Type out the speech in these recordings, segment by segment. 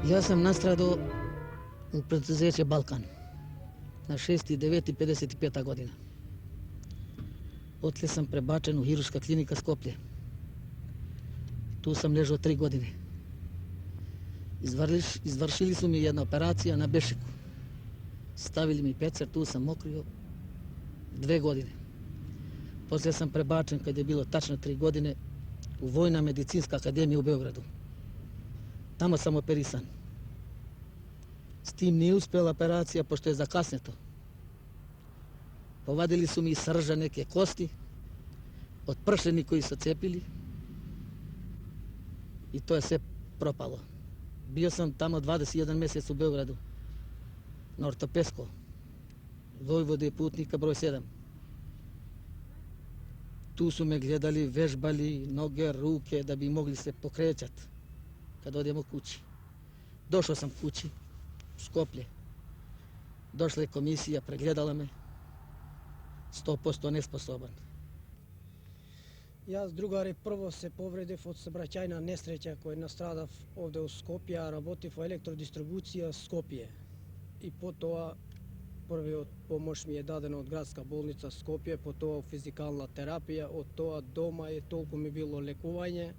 Ja sam nastradao u preduzeće Balkan na 6.9.55. godina. Poslije sam prebačen u Hiruška klinika Skoplje. Tu sam ležao 3 godine. Izvršili su mi jedna operacija na Bešiku. Stavili mi pecer, tu sam mokrio 2 godine. Poslije sam prebačen, kad je bilo tačno 3 godine, u Vojna medicinska akademija u Beogradu. Tamo sam operisan. S tim nije uspjela operacija, pošto je zakasneto. Povadili su mi iz srža neke kosti, od pršeni koji su cepili, i to je sve propalo. Bio sam tamo 21 mjesec u Beogradu, na ortopedsko, Vojvode putnika broj 7. Tu su me gledali, vežbali noge, ruke, da bi mogli se pokrećati kad odemo kući. Došao sam kući, u Skoplje. Došla je komisija, pregledala me, 100% nesposoban. Jaz drugari prvo se povredив od saobraćajna nesreća koja je nastradav ovdje u Skopje, a работив u elektrodistribucija Skopje. I po toga prvi od pomoć mi je dadena od gradska bolnica Skopje, po toga fizikalna terapija, od toga doma je toliko mi bilo lekuvanje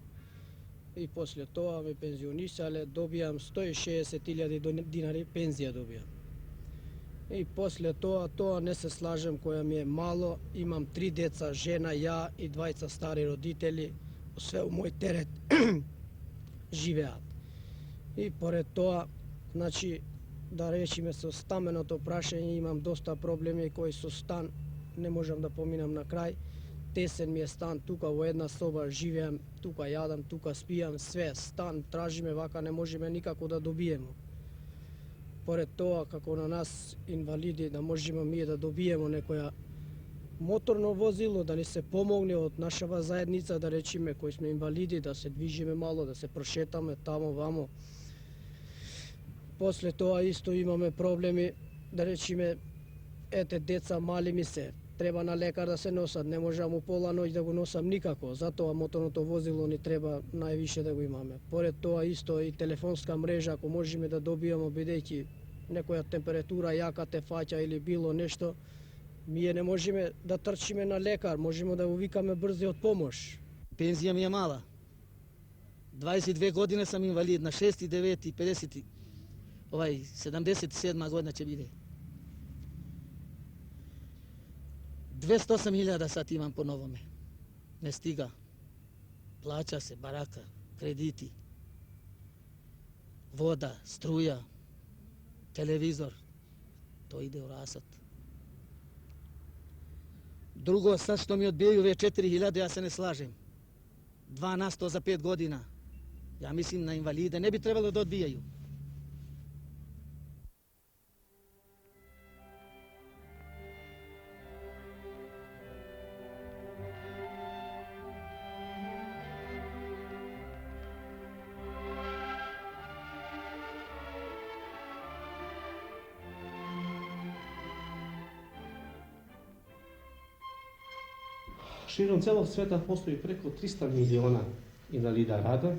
i poslije toga me penzionisali, dobijam 160.000 dinari penzija dobijam. I poslije toga ne se slažem koja mi je malo, imam 3 djeca, žena, ja i 2 stari roditelji, sve u moj teret živeat. I pored toga, znači, da rečime se stamenото prašenje, imam dosta problemi koji su stan, ne možem da pominam na kraj. Tesen mi je stan, tuka u jedna soba živim, tuka jadam, tuka spijam, sve, stan, traži me vaka, ne možemo nikako da dobijemo. Pored toga, kako na nas invalidi, da možemo mi da dobijemo nekoja motorno vozilo, da ni se pomogne od našava zajednica, da rečime koji smo invalidi, da se dvižime malo, da se prošetame tamo, vamo. Poslije toga isto imamo problemi, da rečime, ete, deca mali mi se, treba na lekar da se nosat, ne možemo pola noć da go nosam nikako, zato motorno vozilo ni treba najviše da go imame. Pored toga isto i telefonska mreža, ako možemo da dobijamo bideći nekoja temperatura jaka te faća ili bilo nešto, mi je ne možemo da trčime na lekar, možemo da uvikame brzo od pomoć. Penzija mi je mala. 22 godine sam invalid, na 6.9.50. 77. godina će biti. 208.000 sad imam po novome. Ne stiga. Plaća se, baraka, krediti, voda, struja, televizor. To ide u rasad. Drugo, sad što mi odbijaju ove 4.000, ja se ne slažem. 12 za 5 godina. Ja mislim na invalide ne bi trebalo da odbijaju. Širom celog sveta postoji preko 300 miliona invalida rada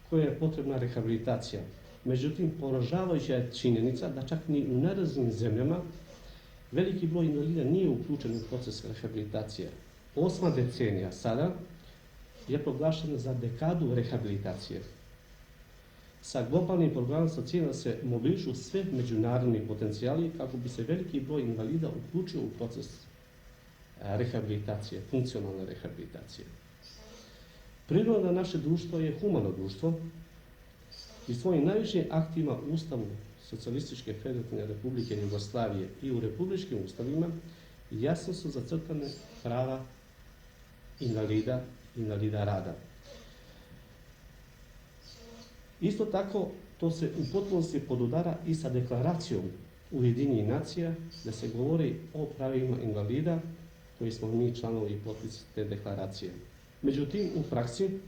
koja je potrebna rehabilitacija. Međutim, poražavajuća je činjenica da čak ni u nerazvijenim zemljama veliki broj invalida nije uključen u proces rehabilitacije. 8. decenija sada je proglašena za dekadu rehabilitacije. Sa globalnim programom sa ciljem da se mobilišu sve međunarodni potencijali kako bi se veliki broj invalida uključio u proces rehabilitacije, funkcionalne rehabilitacije. Priroda naše društvo je humano društvo i svojim najvišim aktima u Ustavu Socijalističke federativne republike Jugoslavije i u republičkim ustavima jasno su zacrtane prava invalida rada. Isto tako, to se u potpunosti podudara i sa deklaracijom Ujedinjenih nacija da se govori o pravima invalida koji smo mi članovi i potpisnici te deklaracije. Međutim, u praksi,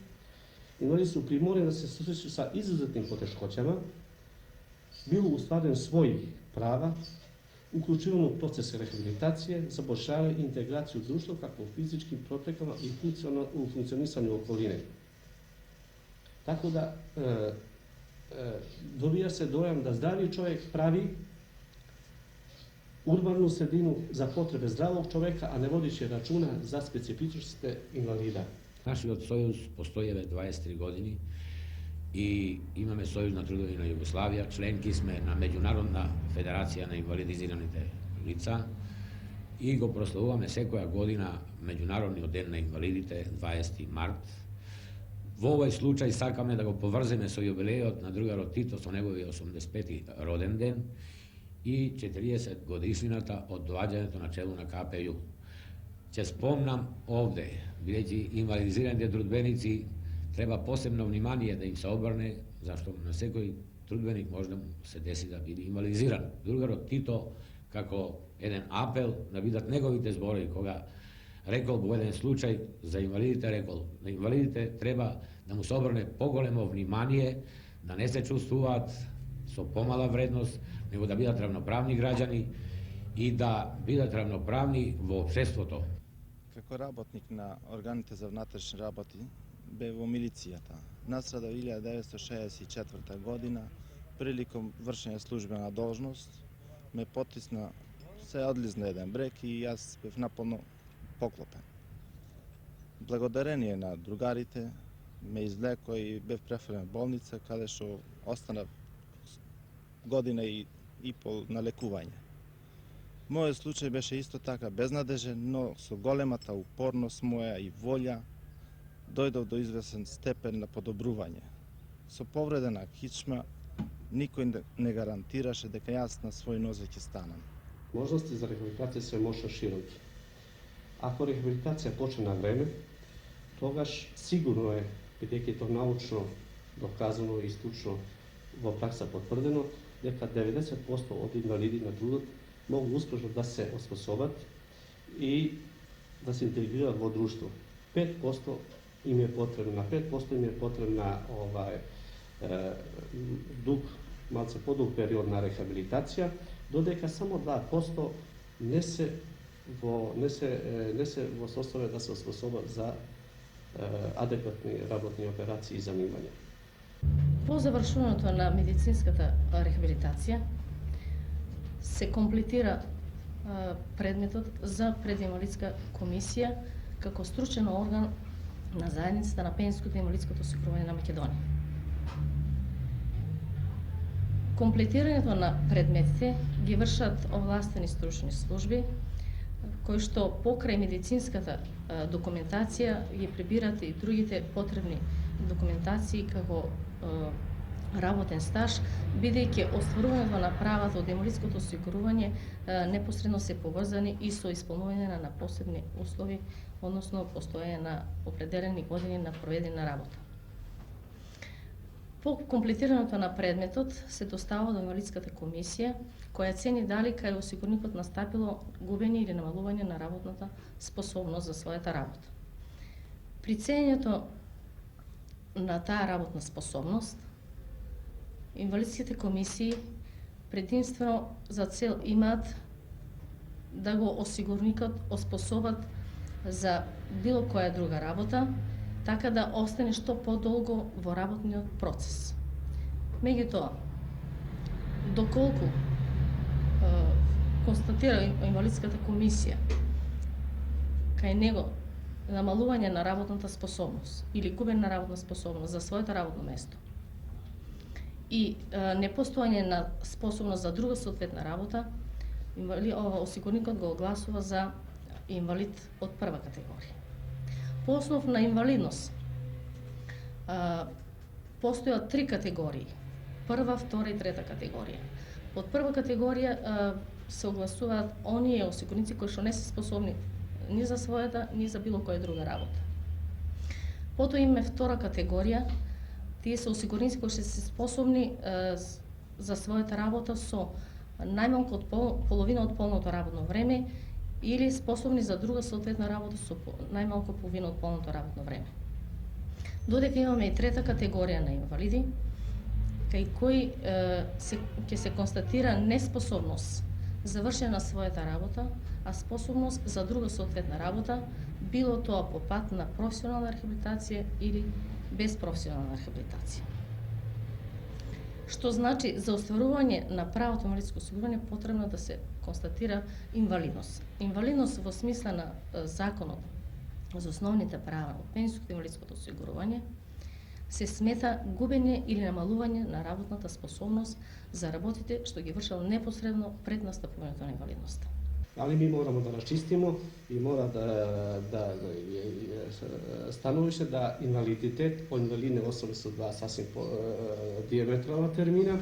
invalidi su primorani da se susreću sa izuzetnim poteškoćama, bilo u stvaranju svojih prava, uključivanju u proces rehabilitacije, zapošljavanje i integraciju u društvo kako u fizičkim preprekama i u funkcionisanju okoline. Tako da, dobija se dojam da zdravi čovjek pravi urbanu sredinu za potrebe zdravog čovjeka, a ne vodići računa za specifičnosti invalida. Naš Soyuz postoji već 23 godini i imаме Сојузна трудовина Југославија, членки сме на Меѓународна федерација на инвалидизираните лица и го прославуваме секоја година Меѓународниот ден на инвалидите, 20. март. Во овој случај сакаме да го поврземе со јубилејот на другарот Тито со неговиот 85. роден ден и 40 годишнината од доаѓањето на чело на КПЈ. Ќе спомнам овде, бидејќи инвалидизираните трудбеници треба посебно внимание да им се обрне, зашто на секој трудбеник може да му се деси да биде инвалидизиран. Другарот Тито, како еден апел да бидат неговите зборови, кога рекол во еден случај за инвалидите, рекол, на инвалидите треба да му се обрне поголемо внимание, да не се чувствуваат со помала вредност, него да бидат равноправни граѓани и да бидат равноправни во општеството. Како работник на органите за внатрешни работи, бе во милицијата. Насрада 1964 година, приликом вршење службена должност, ме потисна, се одлизна еден брег и јас бев наполно поклопен. Благодарение на другарите, ме извлеко и бев префрлен в болница, каде што останав година и пол на лекување. Мојот случај беше исто така безнадежен, но со големата упорност моја и волја дојдов до извесен степен на подобрување. Со повредена кичма никој не гарантираше дека јас на свој нозе ќе станам. Можности за рехабилитација се може широки. Ако рехабилитација почне на време, тогаш сигурно е, бидејќи тоа научно доказано и стручно во пракса потврдено, дека 90% од инвалиди на трудот могу успешно да се оспособат и да се интегрираат во друштво. 5% им е потребна, 5% им е потребна малце подуг период на рехабилитација, додека само 2% не се во состојба да се оспособат за адекватни работни операции и занимања. По завршувањето на медицинската рехабилитација се комплетира предметот за прединвалидска комисија како стручен орган на заедницата на пензиското и инвалидското осигурување на Македонија. Комплетирањето на предметите ги вршат овластени стручни служби, кои што покрај медицинската документација ги прибират и другите потребни документации како работен стаж, бидејќи остварувањето на правата од инвалидското осигурување непосредно се поврзани и со исполнување на посебни услови, односно постоење на определени години на проведена работа. По комплетирањето на предметот се достава до инвалидската комисија, која цени дали кај осигурникот настапило губење или намалување на работната способност за својата работа. При ценењето на таа работна способност, инвалидските комисии предимствено за цел имаат да го осигурникот оспособат за било која друга работа, така да остане што подолго во работниот процес. Меѓутоа, доколку констатира инвалидската комисија кај него намалување на работната способност или губење на работна способност за своето работно место и непостојање на способност за друга соодветна работа, осигурникот го огласува за инвалид од прва категорија. По основ на инвалидност постојат 3 категории: прва, втора и трета категорија. Од прва категорија се огласуваат оние осигурници кои што не се способни ни за својата, ни за било која друга работа. Потоа имаме втора категорија, тие се осигурници кои што се способни за својата работа со најмалку од половина од полното работно време или способни за друга соодветна работа со најмалку половина од полното работно време. Додека имаме и трета категорија на инвалиди, кај кои ќе се констатира неспособност за вршење на својата работа, а способност за друга соодветна работа, било тоа по пат на професионална рехабилитација или без професионална рехабилитација. Што значи за остварување на правото на инвалидско осигурување потребно да се констатира инвалидност. Инвалидност во смисла на законот за основните права од пензиското и инвалидското осигурување се смета губење или намалување на работната способност за работите што ги вршел непосредно пред настапувањето на инвалидноста. Ali mi moramo da raščistimo i mora da stanovište da invaliditet po invalidne osobe su dva sasvim dijametralna termina,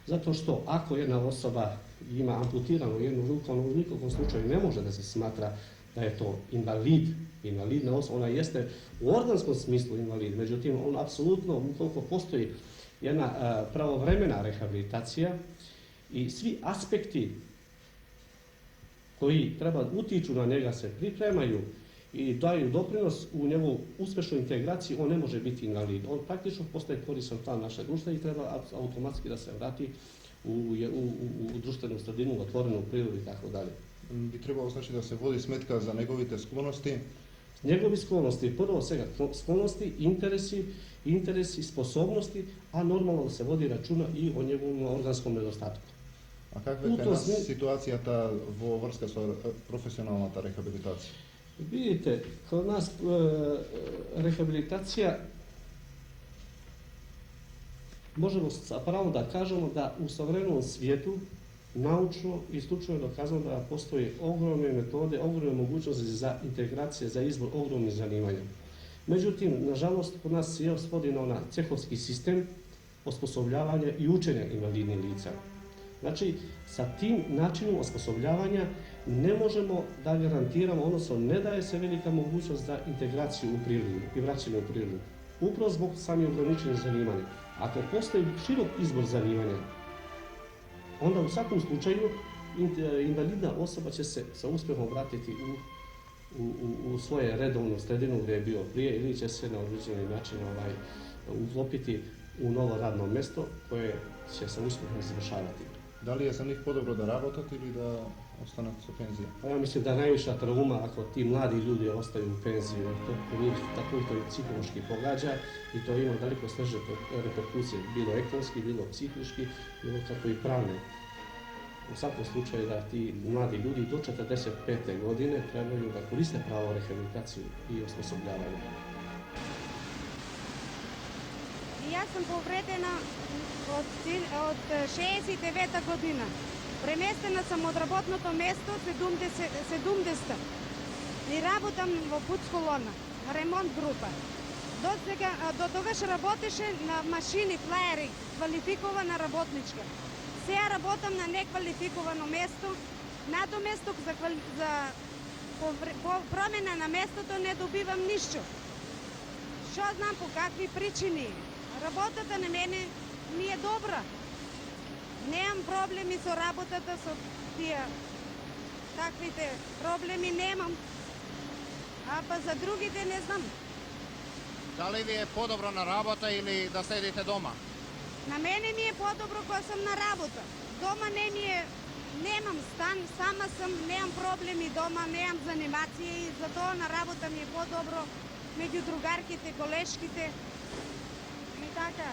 zato što ako jedna osoba ima amputiranu jednu ruku, ona u nikakvom slučaju ne može da se smatra da je to invalid, invalidna osoba, ona jeste u organskom smislu invalid, međutim on apsolutno, ukoliko postoji jedna pravovremena rehabilitacija i svi aspekti koji treba utiču na njega se pripremaju i daju doprinos u njegovu uspješnu integraciju, on ne može biti invalid. On praktično postaje koristan član našeg društva i treba automatski da se vrati u društvenu sredinu, otvorenu prirodu i tako dalje. Bi trebalo znači da se vodi smetka za njegovite sklonosti? Njegovi sklonosti, prvo svega sklonosti, interesi, sposobnosti, a normalno da se vodi računa i o njegovom organskom nedostatku. A kakva je nas situacija vo vrska sa profesionalната rehabilitacija? Vidite, kod nas rehabilitacija, možemo sa pravom da kažemo da u savremenom svijetu naučno i stručno je dokazano da postoje ogromne metode, ogromne mogućnosti za integracije, za izbor ogromnih zanimanja. Međutim, nažalost, kod nas se svodi na cehovski sistem osposobljavanja i učenja invalidnih lica. Znači, sa tim načinom osposobljavanja ne možemo da garantiramo, odnosno ne daje se velika mogućnost za integraciju u prirodu i vraćanje u prirodu. Upravo zbog samih ograničenih zanimanja. Ako postoji širok izbor zanimanja, onda u svakom slučaju invalidna osoba će se sa uspjehom vratiti u svoje redovnu sredinu gdje je bio prije ili će se na određeni način uklopiti u novo radno mjesto koje će se uspjehom završavati. Da li je za njih podobro da работат ili da ostanat sa penzije? Pa ja mislim da najviša trauma ako ti mladi ljudi ostaju u penziji, jer to kod njih tako to i psihološki pogađa i to ima daleko snažne reperkusije, bilo ekonomski, bilo psihički, bilo kako i pravne. U svakom slučaju da ti mladi ljudi do 45. godine trebaju da koriste pravo rehabilitaciju i osposobljavanje. Ja sam povredena od 69 godina. Преместена съм от работното место 70 и работам во Пуц колона, ремонт група. До тогаш работеше на машини, флаери, квалификована работничка. Сега работам на неквалификовано место. Надоместок за промена на местото не добивам нищо. Што знам по какви причини. Работата на мене ми е добра. Nemam problemi sa работата, со тия таквите проблеми немам. А па за другите не знам. Дали ви е по-добро на работа или да седите дома? На мене ми е по-добро кога съм на работа. Дома немам стан, сама съм, немам проблеми дома, немам занимации и затоа на работа ми е по-добро меѓу другарките, колешките. И така.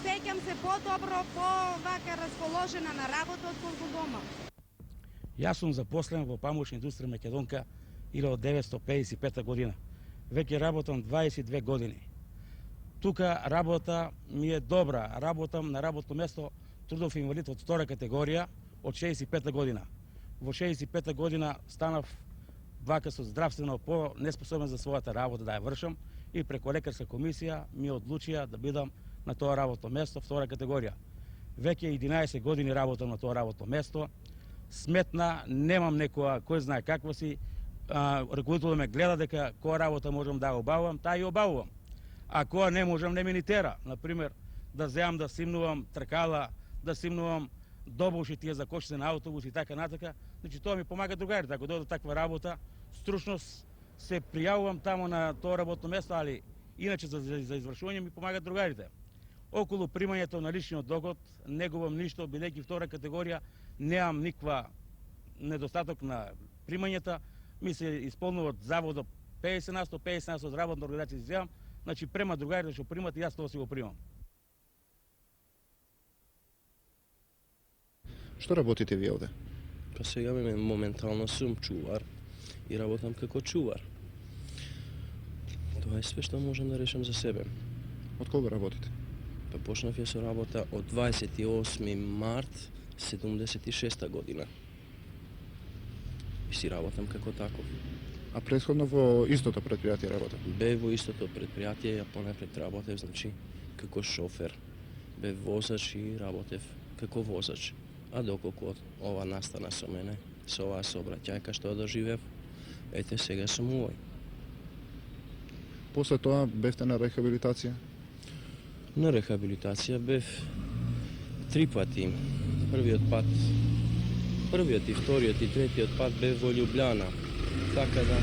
Сеќам се по-добро, по-вака расположена на работа отколку дома. Јас сум запослен во памошна индустрија Македонка 1955 година. Веќе работам 22 години. Тука работа ми е добра. Работам на работно место трудов инвалид од втора категорија од 65 година. Во 65 година станав вака со здравствено по-неспособен за својата работа да ја вршам и преку лекарска комисија ми одлучија да бидам на тоа работно место, втора категорија. Веќе 11 години работам на тоа работно место. Сметна, немам некоја, кој знае каква си, ръководител ме гледа дека која работа можам да обавувам, таа и обавувам. А која не можам, не ми ни тера. Например, да земам да симнувам тркала, да симнувам добуши тие за кошите на автобус и така натака. Значи тоа ми помага другарите. Ако дојде таква работа, стручност се пријавувам тамо на тоа работно место, али иначе за извршување ми помагат другарите. Околу примањето на личниот доход не губам ништо, бидејќи втора категорија, немам никаква недостаток на примањата, ми се исполнуват заводот 50% од работна организација земам, значи према другарите што примат и јас тоа си го примам. Што работите ви овде? Па сега моментално сум чувар и работам како чувар. Тоа е све што можам да решам за себе. Од кога работите? Па почнав ја со работа од 28 март 76 година. И си работам како таков. А претходно во истото предпријатие работам? Бе во истото предпријатие, ја понапред работев, значи, како шофер. Бе возач и работев како возач. А доколку ова настана со мене, со оваа сообраќајка што ја доживев, ете сега сум овој. После тоа бевте на рехабилитација? На рехабилитација бев 3 пати. Првиот и вториот и третиот пат бев во Љубљана. Така да,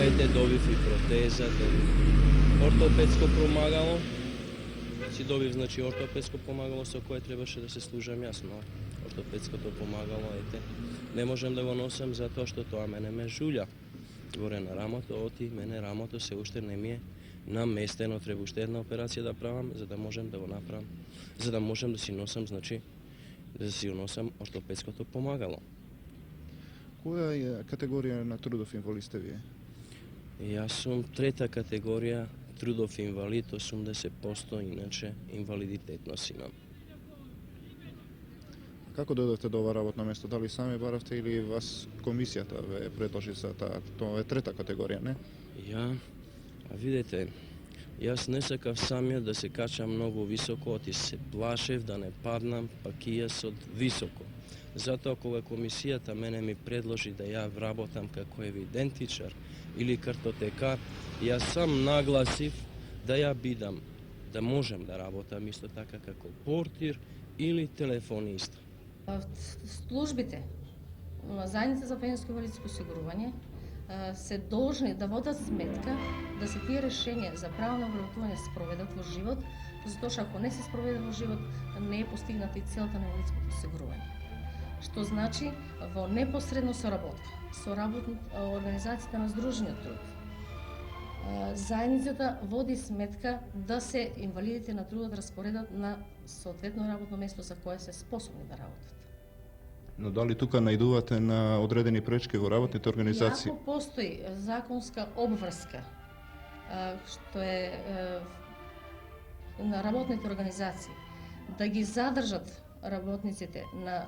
ете добив и протеза, добив ортопедско помагало. Си добив, значи, ортопедско помагало со кое требаше да се служам јас, но ортопедското помагало, ете, не можем да го носам затоа што тоа мене ме жулја. Горе на рамото, оти, мене рамото се уште не ми е наместено, треба уште една операција да правам, за да можем да го направам, за да можем да си носам, значи, да си носам ортопедското помагало. Која е категорија на трудов инвалид сте вие? Јас сум 3-та категорија трудов инвалид, 80% иначе инвалидитетност имам. Како дојдовте до ова работно место? Дали сами баравте или вас комисијата ве предложи за таа? Тоа е 3-та категорија, не? Видете, јас не сакав самиот да се качам многу високо, оти се плашев да не паднам, пак и јас од високо. Затоа кога комисијата мене ми предложи да ја работам како евидентичар или картотекар, јас сам нагласив да ја бидам, да можем да работам исто така како портир или телефонист. Службите на заедница за пензионско и инвалидско осигурување се должни да водат сметка да се тие решенија за право на вработување спроведат во живот, затоа што ако не се спроведе во живот, не е постигната и целта на инвалидското осигурување. Што значи во непосредно соработка со организацијата на Сдружениот труд. Заедницата води сметка да се инвалидите на трудот распоредат на соодветно работно место за кое се способни да работат. Но дали тука најдувате на одредени пречки во работните организации? Ако постои законска обврска, што е на работните организации, да ги задржат работниците на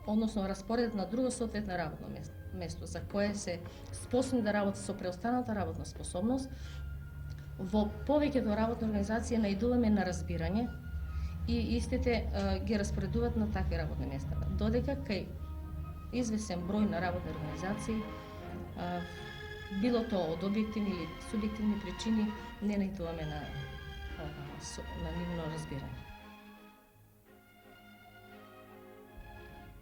односно распоредат на друго соодветно работно место за кое се способни да работат со преостаната работна способност, во повеќето работни организации најдуваме на разбирање и истите ги распоредуваат на такви работни места. Додека кај извесен број на работни организации, било тоа од објективни или субјективни причини, не најдуваме на нивно разбирање.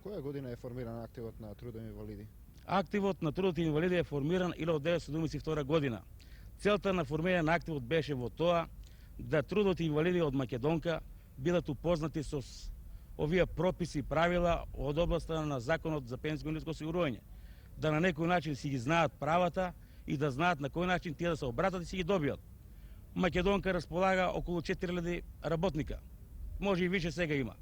Која година е формиран активот на трудови инвалиди? Активот на трудови инвалиди е формиран 1972 година. Целта на формирање на активот беше во тоа да трудовите инвалиди од Македонка бидат упознати со овие прописи и правила од областа на Законот за пензионско и инвалидско осигурување. Да на некој начин си ги знаат правата и да знаат на кој начин тие да се обратат и си ги добијат. Македонка располага околу 4000 работника. Може и више сега има.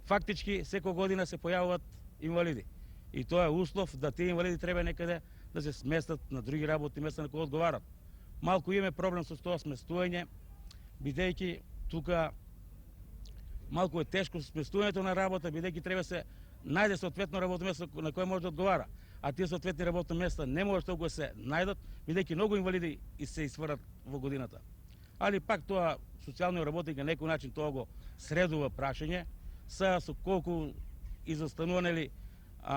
Фактички, секоја година се појавуваат инвалиди. И тоа е услов да тие инвалиди треба некаде да се сместат на други работни места на кои одговарат. Малку имаме проблем со тоа сместување, бидејќи тука малку е тешко сместувањето на работа, бидејќи треба се најде соодветно работно место на кое може да одговара. А тие соодветни работни места не може да го се најдат, бидејќи многу инвалиди се исфрат во годината. Али пак тоа социјалниот работник на некој начин тоа го средува прашање, са со колку изостанува, нели,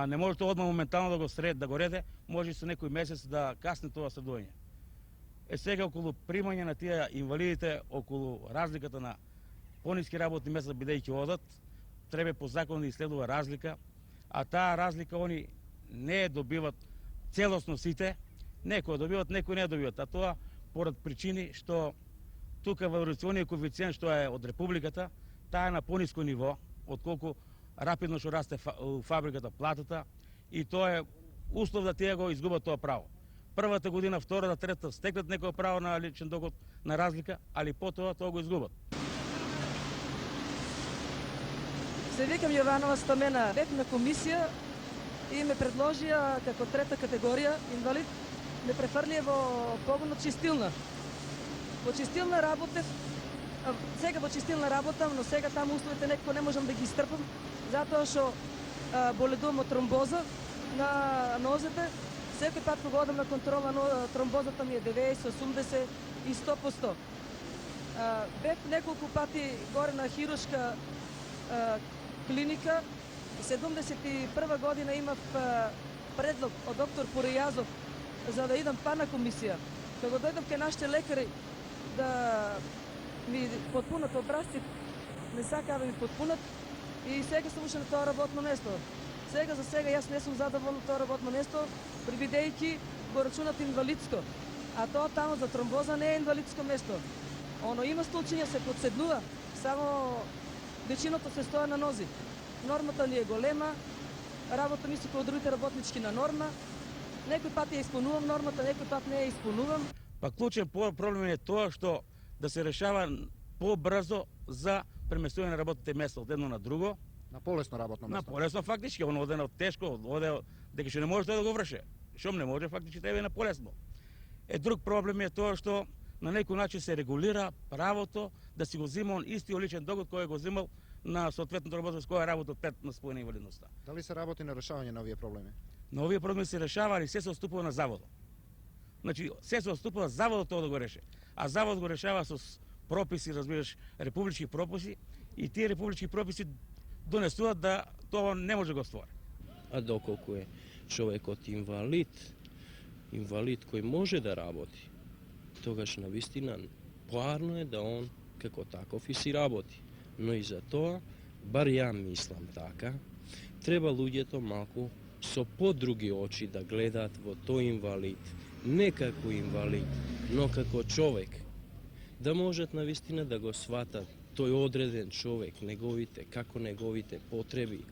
не може тоа одма моментално да го реде, може со некој месец да касне тоа средување. Сега околу примање на тие инвалидите, околу разликата на пониски работни места бидејќи одат, треба по закон да иследува разлика, а таа разлика они не добиват целосно сите, некои добиват, некои не добиват, а тоа порад причини што тука валоризациониот коефициент што е од Републиката, таа е на пониско ниво, отколку рапидно што расте фабриката платата, и тоа е услов да тие го изгубат тоа право. Првата година, втората, третата стекнат некој право на личен доход на разлика, али потоа тоа го изгубат. Се викам Јованова Стамена. Бев на комисија и ме предложија како трета категорија инвалид, ме префрлија во погон од чистилна. Во чистилна работев, сега во чистилна работам, но сега таму условите некако не можам да ги изтрпам, затоа што боледувам од тромбоза на нозете. Секој пат кога одам на контрола, тромбозата ми е 90, 80 и 100%. Бев неколку пати горе на хируршка клиника. 71 година имав предлог од доктор Порејазов за да идам па на комисија. Кога дојдам кај нашите лекари да ми потпунат образци, не сакаа да ми потпунат и сега сум уште на тоа работно место. Сега за сега јас не сум задоволна тоа работно место, бидејќи го рачунат инвалидско. А тоа таму за тромбоза не е инвалидско место. Оно има столчиња, се подседнува, само вечиното се стоја на нози. Нормата ни е голема, работа ми се како другите работнички на норма. Некој пат ја исполнувам нормата, некој пат не ја исполнувам. Па клучен проблем е тоа што да се решава побрзо за преместување на работните места од едно на друго. На полесно работно место. На полесно фактички, оно оде на тешко, оде дека што не може да го врше. Шом не може фактички тебе на полесно. Друг проблем е тоа што на некој начин се регулира правото да си го зема он истиот личен доход кој го земал на соодветното работно со која работа 5 на спојна инвалидноста. Дали се работи на решавање на овие проблеми? На овие проблеми се решаваат и се отступува на заводот. Значи, се отступува заводот тоа да го реше. А завод го решава со прописи, разбираш, републички прописи и тие републички прописи донесуваат да тоа не може да го створи. А доколку е човекот инвалид кој може да работи, тогаш на вистина поарно е да он како таков и си работи. Но и за тоа, бар ја мислам така, треба луѓето малку со подруги очи да гледаат во тој инвалид, не како инвалид, но како човек, да можат на вистина да го сватат тој одреден човек, како неговите потреби,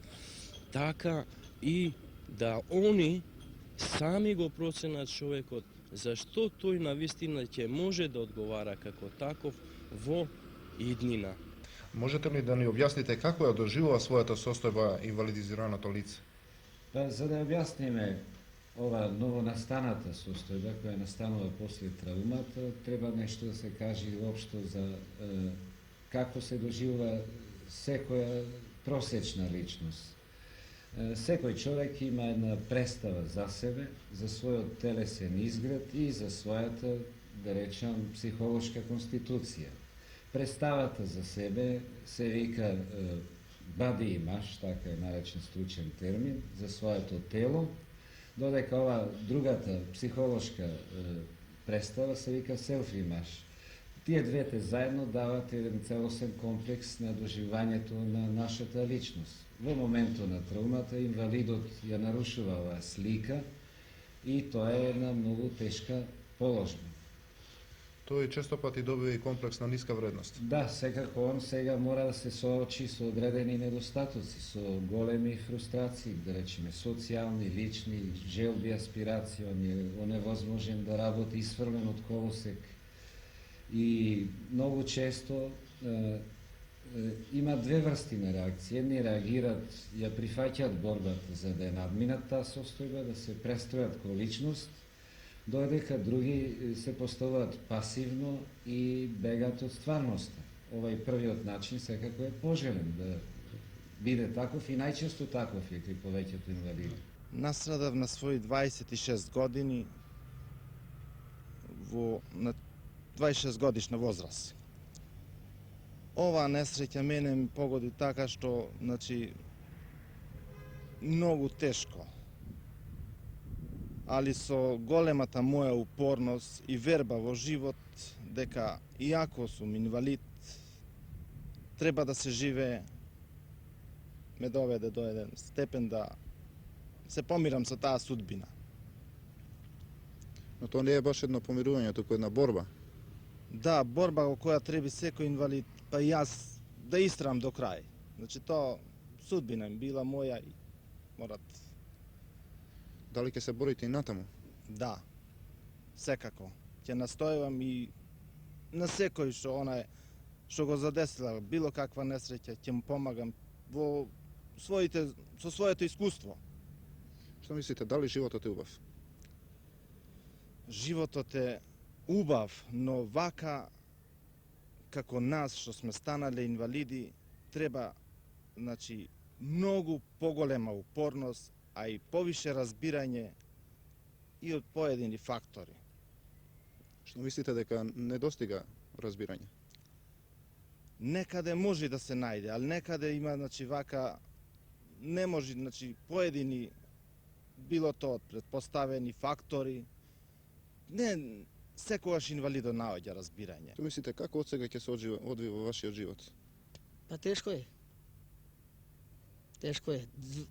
така и да они сами го проценат човекот, зашто тој на вистина ќе може да одговара како таков во иднина. Можете ли да ни објасните како ја доживува својата состојба инвалидизираното лице? Па, за да објасниме ова новонастаната состојба која настанува после травмата, треба нешто да се каже општо за како се доживува секоја просечна личност. Секој човек има една представа за себе, за својот телесен изглед и за својата, да речам, психолошка конституција. Представата за себе се вика body image, така е наречен стручен термин, за своето тело, додека ова другата психолошка представа се вика self image. Тие двете заедно дават еден целосен комплекс на доживањето на нашата личност. Во моментот на травмата инвалидот ја нарушува оваа слика и тоа е една многу тешка положба. Тој често пати добива и комплекс на ниска вредност. Да, секако он сега мора да се соочи со одредени недостатоци, со големи фрустрации, да речеме социјални, лични, желби, аспирации, он е оневозможен да работи исфрлен од колосек. И многу често има две врсти на реакции. Едни реагираат, ја прифаќаат борбата за да ја надминат таа состојба, да се престројат ко личност, додека други се поставуваат пасивно и бегаат од стварноста. Овај првиот начин секако е пожелен да биде таков и најчесто таков е кај повеќето инвалиди. Настрадав на своји 26 години на 26 годишна возраст. Ова несреќа мене ми погоди така што, значи, многу тешко. Али со големата моја упорност и верба во живот дека иако сум инвалид, треба да се живее, ме доведе до еден степен да се помирам со таа судбина. Но тоа не е баш едно помирување, туку една борба. Да, борба во која треба секој инвалид, па и јас да истрам до крај. Значи тоа судбина им била моја и морат. Дали ќе се борите и натаму? Да, секако. Ќе настојувам и на секој што го задесила било каква несреќа, ќе му помагам со своето искуство. Што мислите, дали животот е убав? Животот е убав, но вака како нас што сме станале инвалиди, треба многу поголема упорност, а и повише разбирање и од поедини фактори. Што мислите дека не достига разбирање? Некаде може да се најде, ali некаде има вака не може, поедини било тоа од претпоставени фактори. Не секогаш инвалидот наоѓа разбирање. Што мислите, како од сега ќе се одвива вашиот живот? Па тешко е. Тешко е.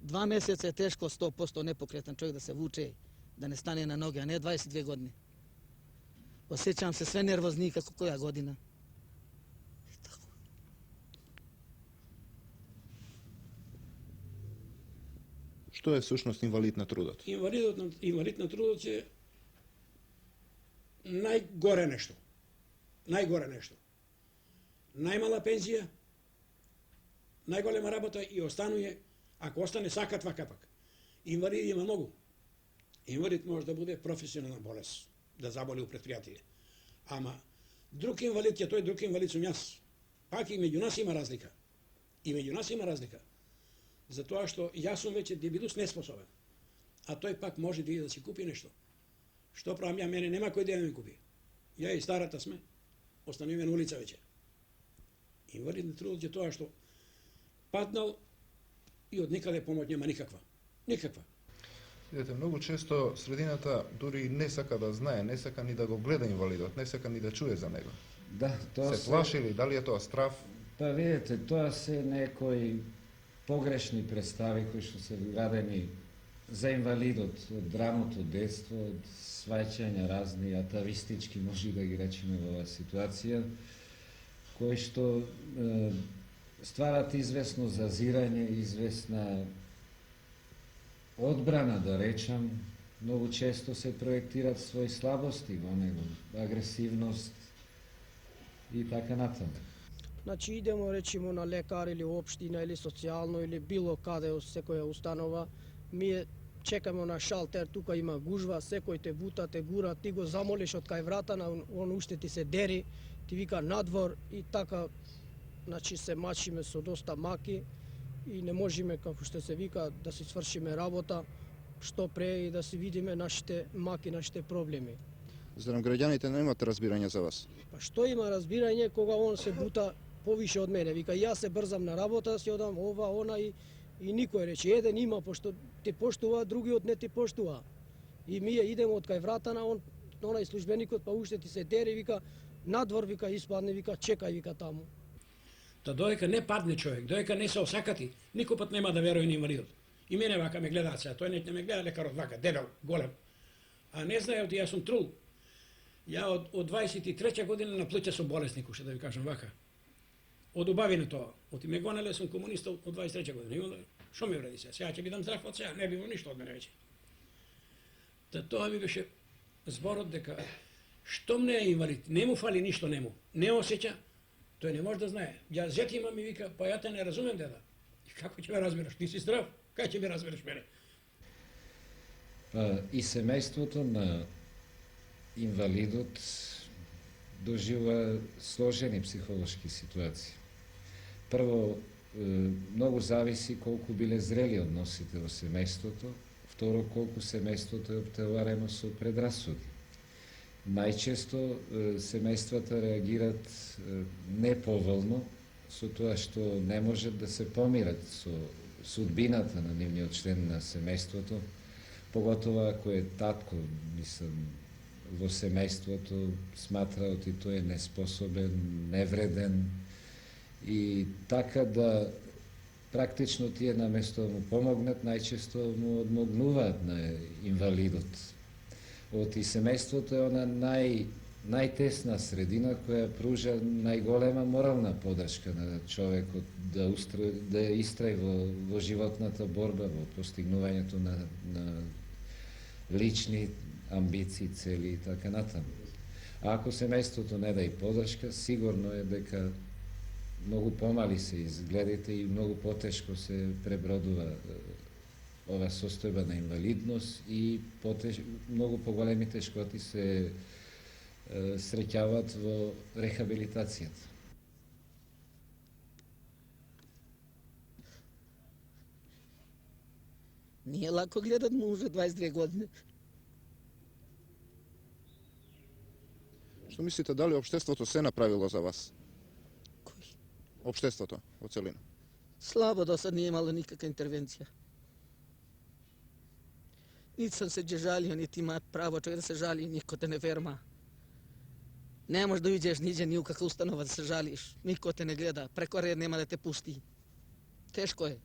2 месеца е тешко 100% непокретан човек да се вуче, да не стане на ноги, а не 22 години. Осеćam se sve nervozniji kako koja godina. Што е всушност инвалид на трудот? Инвалид на трудот е најгоре нешто. Најгоре нешто. Најмала пензија, најголема работа и останува, ако остане сака твака пак. Инвалид има многу. Инвалид може да биде професионална болест, да заболи у предпријатие. Ама друг инвалид е тој, друг инвалид сум јас. Пак и меѓу нас има разлика. И меѓу нас има разлика. Затоа што јас сум веќе дебилус неспособен. А тој пак може да иде да си купи нешто. Што правам ја, мене нема кој да ми купи. Ја и старата сме, остануваме на улица веќе. Инвалид на трудот е тоа што паднал и од никаде помоќ нема никаква. Никаква. Видете, многу често средината дури не сака да знае, не сака ни да го гледа инвалидот, не сака ни да чуе за него. Да, тоа се плаши ли, дали е тоа страв? Па видите, тоа се некои погрешни представи кои што се градени за инвалидот од раното детство, од сваќања разни атавистички, може да ги речеме во оваа ситуација, кои што стварат известно зазирање, известна одбрана, да речам. Многу често се проектират своји слабости во него, агресивност и така натаму. Значи идемо речимо на лекар или општина или социјално или било каде од секоја установа, ние чекаме на шалтер, тука има гужва, секој те бута, те гура, ти го замолиш од кај врата, он уште ти се дери, ти вика надвор и така, значи се мачиме со доста маки и не можеме, како што се вика, да си свршиме работа што пре и да си видиме нашите маки, нашите проблеми. Зарем граѓаните немаат разбирање за вас? Па што има разбирање кога он се бута повише од мене, вика јас се брзам на работа, да си одам ова, она и никој рече, еден има пошто те поштува, другиот не те поштува. И ние идеме од кај врата на онај службеникот, па уште ти се дери, вика надвор, вика испадне, вика чекај, вика таму. Та додека не падне човек, додека не се осакати, никој пат нема да верува на инвалидот. И мене вака ме гледаат сега, тој не ме гледа лекарот вака, дебел, голем. А не знаел, јас сум трул. Ја од 23 година на плеќа сум болесник, уште да ви кажам вака. Од убавина тоа. Оти ме гонеле, сум комуниста од 23 година. И onda, шо ми вреди сега? Сега ќе бидам здрав од сега, не би имал ништо од мене веќе. Та тоа ми беше зборот дека штом не е инвалид, не му фали ништо нему, не осеќа, тој не може да знае. Ја зет има ми вика, па ја те не разумем, деда. И како ќе ме разбереш? Ти си здрав, кај ќе ме разбереш мене? И семејството на инвалидот доживува сложени психолошки ситуации. Прво, многу зависи колку биле зрели односите во семејството, второ, колку семејството е оптеварено со предрасуди. Најчесто семејствата реагират неповолно со тоа што не можат да се помират со судбината на нивниот член на семејството, поготово ако е татко, во семејството, сматраат и тој е неспособен, невреден и така да практично тие наместо да му помогнат, најчесто му одмогнуваат на инвалидот. И семејството е она најтесна средина која пружа најголема морална подршка на човекот да истраи во животната борба, во постигнувањето на лични амбиции, цели и така натаму. А ако семејството не да и подршка, сигурно е дека многу помали се изгледите и многу потешко се пребродува ова состојба на инвалидност и многу поголеми тешкоти се среќаваат во рехабилитацијата. Nije lako gledat muža 22 godine. Што мислите, дали општеството се направило за вас? Кој? Општеството во целина. Слабо до sad nije imalo nikakva intervencija. Niti sam se žalio, niti ima pravo čovjek da se žali, niko te ne verma. Ne možeš da uđeš niđe ni u kakva ustanova da se žališ, niko te ne gleda, preko red nema da te pusti. Teško je.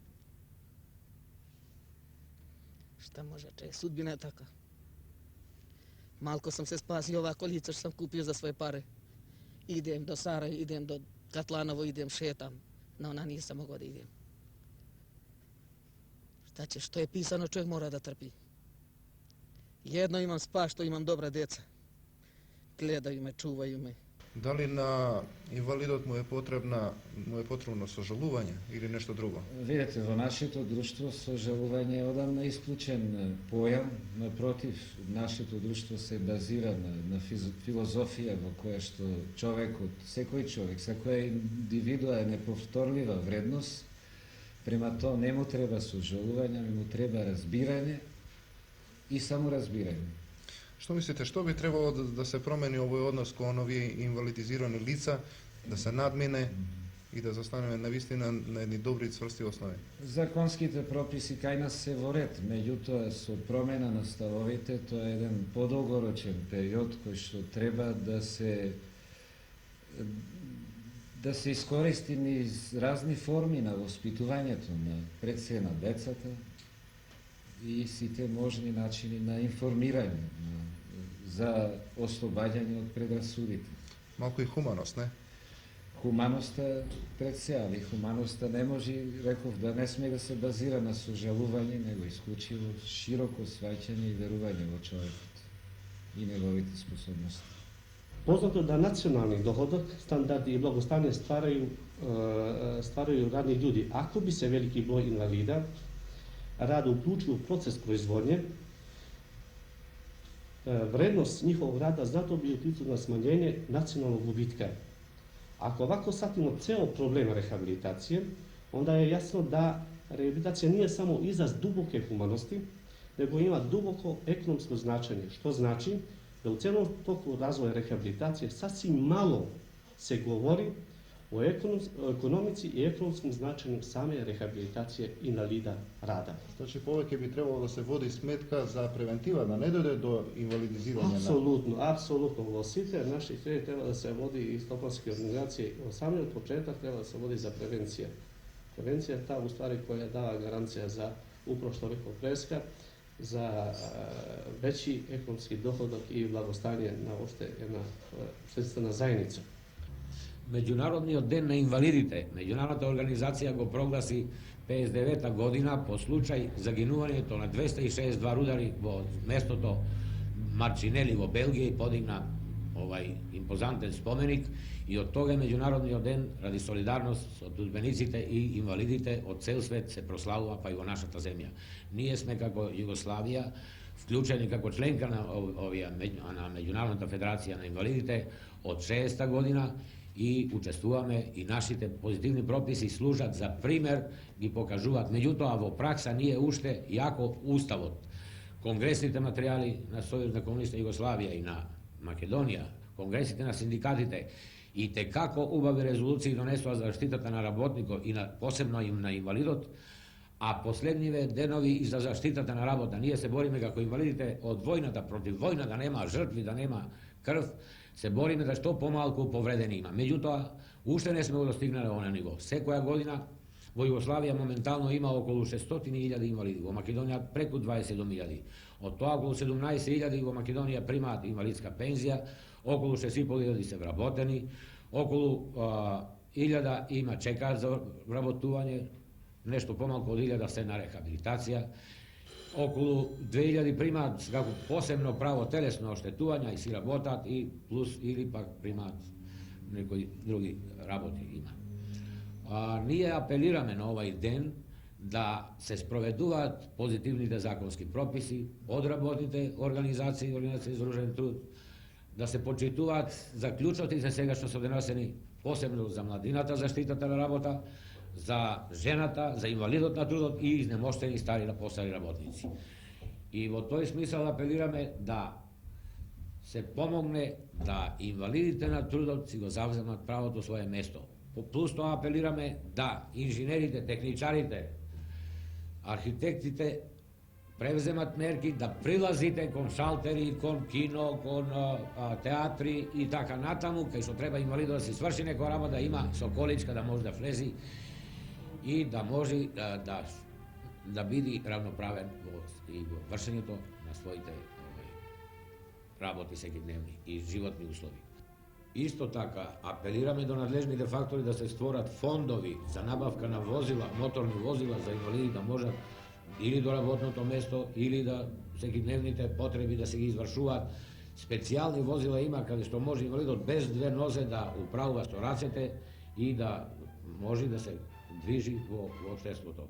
Šta može čovjek, sudbina je taka. Malko sam se spasio ovako lica što sam kupio za svoje pare. Idem do Sarajeva, idem do Katlanovo, idem šetam. No, ona nisam mogao da idem. Šta će, što je pisano, čovjek mora da trpi. Jedno imam spas, što imam dobra deca. Gledaju me, čuvaju me. Дали на инвалидот му е потребно сожалување или нешто друго? Видете, во нашето друштво сожалување е одамна исклучен појам. Напротив, нашето друштво се базира на филозофија во која што човекот, секој човек, секоја индивидуа е неповторлива вредност. Према тоа не му треба сожалување, му треба разбирање и само разбирање. Што мислите, што би требало да се промени овој однос кон овие инвалидизирани лица, да се надмине и да застанеме навистина на едни добри и цврсти основи? Законските прописи кај нас се во ред, меѓутоа со промена на ставовите, тоа е еден подолгорочен период кој што треба да се искористи низ разни форми на воспитувањето на пред се на децата и сите можни начини на информирање за ослобаѓање од предрасудите. Малку и хуманост, не? Хуманоста пред се, али хуманоста не може, реков, да не сме да се базира на сожалување, него исклучиво широко сваќање и верување во човекот и неговите способности. Poznato je da nacionalni dohodak, standardi i blagostanje stvaraju radni ljudi. Ako bi se veliki broj invalida rada uključio u proces proizvodnje, vrednost njihovog rada znatno bi uticala na smanjenje nacionalnog gubitka. Ako ovako shvatimo ceo problem rehabilitacije, onda je jasno da rehabilitacija nije samo izraz duboke humanosti, nego ima duboko ekonomsko značenje, što znači da u celom toku razvoja rehabilitacije sasvim malo se govori o ekonomici i ekonomskom značenju same rehabilitacije invalida rada. Значи повеќе би требало да се води сметка за превентива, да не дојде до инвалидизирање. Apsolutno. Во сите наши кредити треба да се води и стопански организации. Од самиот почеток треба да се води за превенција. Превенција е таа уствари која дава гаранција за управо што рекол Преска, за веći економски доходок и благостање на уште една обществена заедница. Меѓународниот ден на инвалидите, меѓународната организација го прогласи 59-та година по случај загинувањето на 262 рудари во местото Марчинели во Белгија и подигна овај импозантен споменик и од тога меѓународниот ден ради солидарност со тудбениците и инвалидите од цел свет се прославува па и во нашата земја. Ние сме како Југославија вклучени како членка на на Меѓународната федерација на инвалидите од 60-та година и учествуваме и нашите позитивни прописи служат за пример, ги покажуваат. Меѓутоа во пракса ние уште јако уставот, конгресните материјали на Сојузна комунистична Југославија и на Македонија, конгресите на синдикатите и те како убави резолуции донесува за заштитата на работникот и посебно и на инвалидот, а последниве денови и за заштитата на работа. Ние се бориме како инвалидите од војната, против војна, да нема жртви, да нема крв, се бориме да што помалку повредени има. Меѓутоа, уште не сме го достигнале оне ниво. Секоја година во Југославија моментално има околу 600.000 инвалиди, во Македонија преку 27.000. Од тоа околу 17.000 во Македонија примаат инвалидска пензија, околу 6.500 се вработени, околу 1.000 има чекаат за вработување, нешто помалку од 1.000 се на рехабилитација, околу 2.000 примаат како посебно право телесно оштетување и си работат и плюс или пак примаат некои други работи има. ние апелираме на овај ден да се спроведуваат позитивните законски прописи од работните организации и организации за ружен труд, да се почитуваат заклучоците сега што се донесени, посебно за младината, заштитата на работа, за жената, за инвалидот на трудот и изнемоштени стари и постари работници. И во тој смисол апелираме да се помогне да инвалидите на трудот си го завземат правото свое место. Плюс тоа апелираме да инженерите, техничарите, архитектите превземат мерки да прилазите кон шалтери, кон кино, кон театри и така натаму, кај што треба инвалидот да си сврши некоја работа, да има соколичка да може да влези и да може да биде равноправен во вршењето на своите работи секојдневни и животни услови. Исто така, апелираме до надлежните фактори да се створат фондови за набавка на возила, моторни возила за инвалиди да можат или до работното место, или да секојдневните потреби да се ги извршуваат. Специјални возила има каде што може инвалидот без две нозе да управува со рацете и да може да се движи во општеството.